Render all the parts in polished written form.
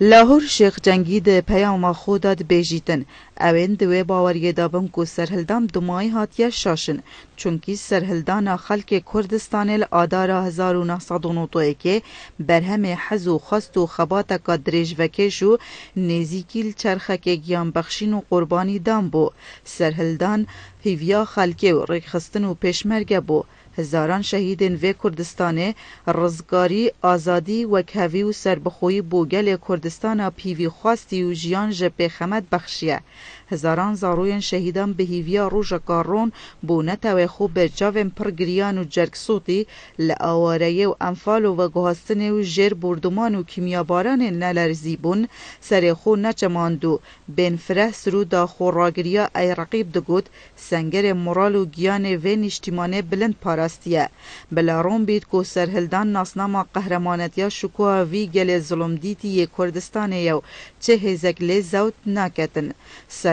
لاهور شیخ جنگی ده پیام خود بیجیتن اوین دوی باوریه دابن کو سرهلدان دمای هاتیه شاشن چونکی سرهلدان خلق کردستان الاداره 1992 برهم حزو خست و خبات قدرج وکشو نزیکیل چرخک گیان بخشین و قربانی دام بو سرهلدان هیویا خلقه و رکخستن و پیشمرگه بو هزاران شهیدین و کردستان رزگاری آزادی و کهوی و سربخوی بوگل کردستان پیوی خواستی و جیان جپی خمد بخشیه هزاران زاروین شهیدان به هیویا روژ کارون بو نتوی خوب جاوین پرگریان و جرگ صوتی لآواره و انفال و گهستن و جر بردمان و کیمیاباران نلرزی بون سر خو نچماندو بین فره سرو دا خوراگریا ای رقیب دگود سنگر مرال و گیان و نشتیمانه بلند پاراستیه بلارون بید کو سرهلدان ناسناما قهرمانتیا شکوه وی گل ظلم دیتی کردستان یو چه هزک لزوت ناکتن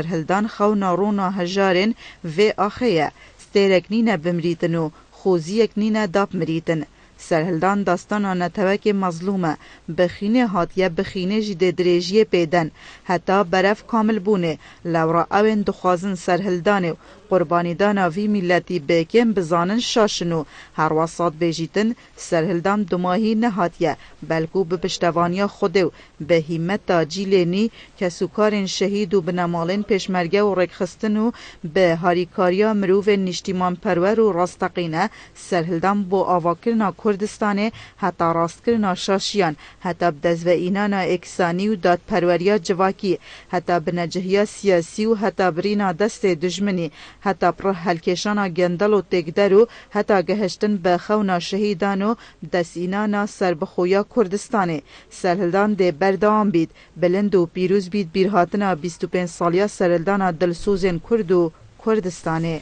سرهلدان خو نارونا هجارن و آخیه ستیرک نینه بمریتن و خوزیک نینه داب مریتن سرهلدان داستانا نتوک مظلومه بخینه هاتیه بخینه جده دریجیه پیدن حتی برف کامل بونه لورا اوین دخوازن سرهلدانه قربانی دانا وی ملتی بکم بزانن شاشنو هر وسط بیجیتن سرهلدان دماهی نهاتیه بلکو به پشتوانیا خودو به همتا جیلینی کسوکارین شهید و بنمالین پیشمرگه و رکخستنو به هاریکاریا مروف نشتیمان پرور و راستقینه سرهلدان بو آواکرنا کردستانه حتی راستکرنا شاشیان حتی بدزو اینانا اکسانی و دادپروریا جواکی حتی بنجهیا سیاسی و حتی برینا دست دجمنی حتی پر هلکشانا گندل و تگدرو حتی گهشتن به خونا شهیدانو دسینانا سربخویا کردستانه سرهلدان ده بردام بید بلند و پیروز بید بیرهاتنا 25 سالیا سرهلدانا دلسوزین کرد و کردستانه